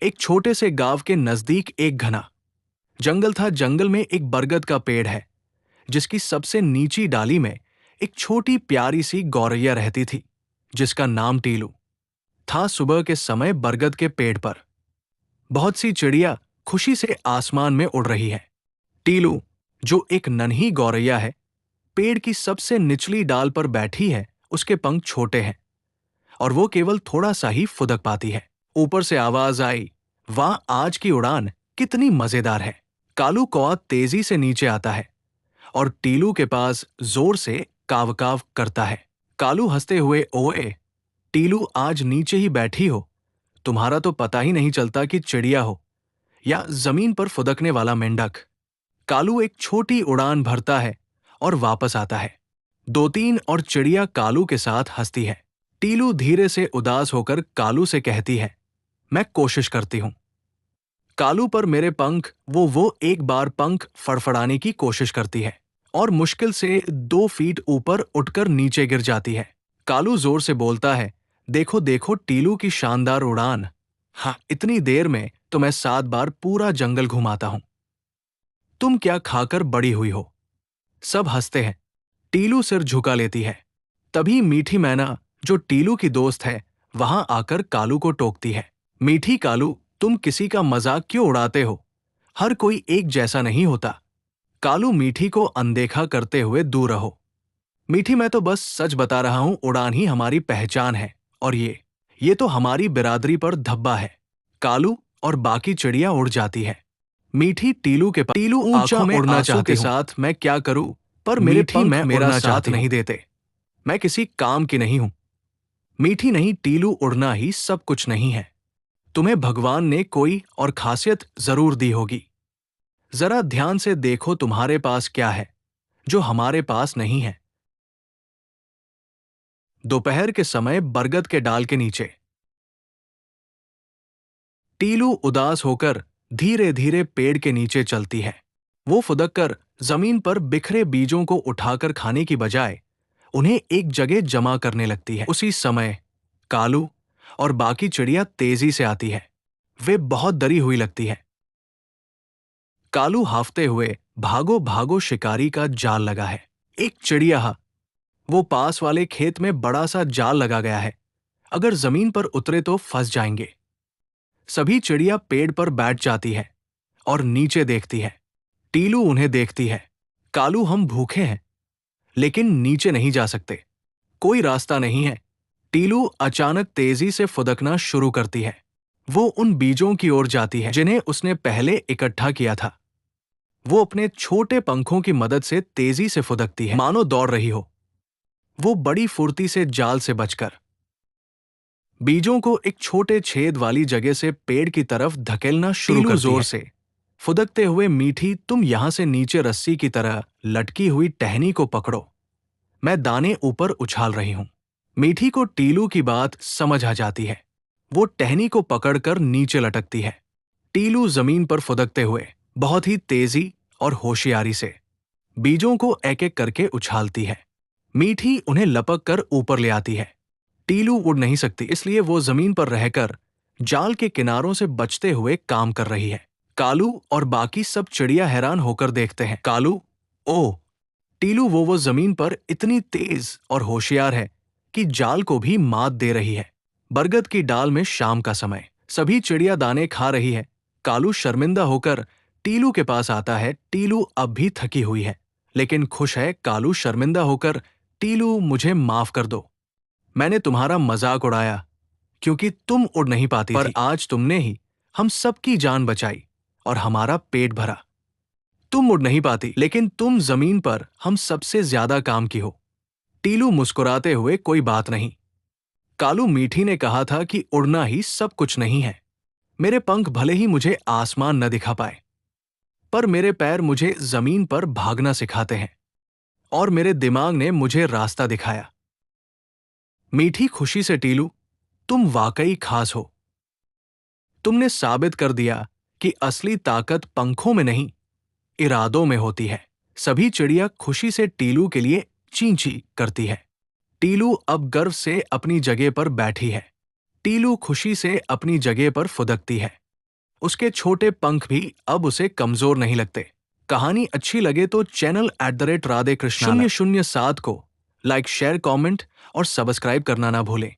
एक छोटे से गांव के नजदीक एक घना जंगल था। जंगल में एक बरगद का पेड़ है, जिसकी सबसे नीची डाली में एक छोटी प्यारी सी गौरैया रहती थी, जिसका नाम टीलू था। सुबह के समय बरगद के पेड़ पर बहुत सी चिड़िया खुशी से आसमान में उड़ रही है। टीलू, जो एक नन्ही गौरैया है, पेड़ की सबसे निचली डाल पर बैठी है। उसके पंख छोटे हैं और वो केवल थोड़ा सा ही फुदक पाती है। ऊपर से आवाज आई, वाह, आज की उड़ान कितनी मजेदार है। कालू कौआ तेजी से नीचे आता है और टीलू के पास जोर से काव काव करता है। कालू हंसते हुए, ओए टीलू, आज नीचे ही बैठी हो। तुम्हारा तो पता ही नहीं चलता कि चिड़िया हो या जमीन पर फुदकने वाला मेंढक। कालू एक छोटी उड़ान भरता है और वापस आता है। दो तीन और चिड़िया कालू के साथ हंसती है। टीलू धीरे से उदास होकर कालू से कहती है, मैं कोशिश करती हूं। कालू पर मेरे पंख, वो एक बार पंख फड़फड़ाने की कोशिश करती है और मुश्किल से 2 फीट ऊपर उठकर नीचे गिर जाती है। कालू जोर से बोलता है, देखो देखो टीलू की शानदार उड़ान। हाँ, इतनी देर में तो मैं 7 बार पूरा जंगल घुमाता हूं। तुम क्या खाकर बड़ी हुई हो? सब हंसते हैं। टीलू सिर झुका लेती है। तभी मीठी मैना, जो टीलू की दोस्त है, वहां आकर कालू को टोकती है। मीठी कालू, तुम किसी का मजाक क्यों उड़ाते हो? हर कोई एक जैसा नहीं होता। कालू मीठी को अनदेखा करते हुए, दूर रहो। मीठी, मैं तो बस सच बता रहा हूं, उड़ान ही हमारी पहचान है। और ये तो हमारी बिरादरी पर धब्बा है। कालू और बाकी चिड़िया उड़ जाती है। मीठी टीलू के पास, टीलू ऊंचा उड़ना चाहते साथ मैं क्या करूं, पर मेरे पंख मेरा साथ नहीं देते। मैं किसी काम की नहीं हूं। मीठी, नहीं टीलू, उड़ना ही सब कुछ नहीं है। तुम्हें भगवान ने कोई और खासियत जरूर दी होगी। जरा ध्यान से देखो, तुम्हारे पास क्या है जो हमारे पास नहीं है। दोपहर के समय बरगद के डाल के नीचे टीलू उदास होकर धीरे धीरे पेड़ के नीचे चलती है। वो फुदक कर जमीन पर बिखरे बीजों को उठाकर खाने की बजाय उन्हें एक जगह जमा करने लगती है। उसी समय कालू और बाकी चिड़िया तेजी से आती है। वे बहुत डरी हुई लगती है। कालू हाफते हुए, भागो भागो, शिकारी का जाल लगा है। एक चिड़िया, वो पास वाले खेत में बड़ा सा जाल लगा गया है। अगर जमीन पर उतरे तो फंस जाएंगे। सभी चिड़िया पेड़ पर बैठ जाती है और नीचे देखती है। टीलू उन्हें देखती है। कालू, हम भूखे हैं लेकिन नीचे नहीं जा सकते, कोई रास्ता नहीं है। टीलू अचानक तेजी से फुदकना शुरू करती है। वो उन बीजों की ओर जाती है जिन्हें उसने पहले इकट्ठा किया था। वो अपने छोटे पंखों की मदद से तेजी से फुदकती है, मानो दौड़ रही हो। वो बड़ी फुर्ती से जाल से बचकर बीजों को एक छोटे छेद वाली जगह से पेड़ की तरफ धकेलना शुरू करती है। जोर से फुदकते हुए, मीठी, तुम यहां से नीचे रस्सी की तरह लटकी हुई टहनी को पकड़ो, मैं दाने ऊपर उछाल रही हूं। मीठी को टीलू की बात समझ आ जाती है। वो टहनी को पकड़कर नीचे लटकती है। टीलू जमीन पर फुदकते हुए बहुत ही तेजी और होशियारी से बीजों को एक एक करके उछालती है। मीठी उन्हें लपक कर ऊपर ले आती है। टीलू उड़ नहीं सकती, इसलिए वो जमीन पर रहकर जाल के किनारों से बचते हुए काम कर रही है। कालू और बाकी सब चिड़िया हैरान होकर देखते हैं। कालू, ओ टीलू, वो जमीन पर इतनी तेज और होशियार है कि जाल को भी मात दे रही है। बरगद की डाल में शाम का समय, सभी चिड़िया दाने खा रही है। कालू शर्मिंदा होकर टीलू के पास आता है। टीलू अब भी थकी हुई है लेकिन खुश है। कालू शर्मिंदा होकर, टीलू, मुझे माफ कर दो, मैंने तुम्हारा मजाक उड़ाया क्योंकि तुम उड़ नहीं पाती थी। पर आज तुमने ही हम सबकी जान बचाई और हमारा पेट भरा। तुम उड़ नहीं पाती, लेकिन तुम जमीन पर हम सबसे ज्यादा काम की हो। टीलू मुस्कुराते हुए, कोई बात नहीं। कालू, मीठी ने कहा था कि उड़ना ही सब कुछ नहीं है। मेरे पंख भले ही मुझे आसमान न दिखा पाए, पर मेरे पैर मुझे जमीन पर भागना सिखाते हैं और मेरे दिमाग ने मुझे रास्ता दिखाया। मीठी खुशी से, टीलू, तुम वाकई खास हो। तुमने साबित कर दिया कि असली ताकत पंखों में नहीं, इरादों में होती है। सभी चिड़िया खुशी से टीलू के लिए ची ची करती है। टीलू अब गर्व से अपनी जगह पर बैठी है। टीलू खुशी से अपनी जगह पर फुदकती है। उसके छोटे पंख भी अब उसे कमजोर नहीं लगते। कहानी अच्छी लगे तो चैनल @radhekrishna 007 को लाइक, शेयर, कमेंट और सब्सक्राइब करना ना भूलें।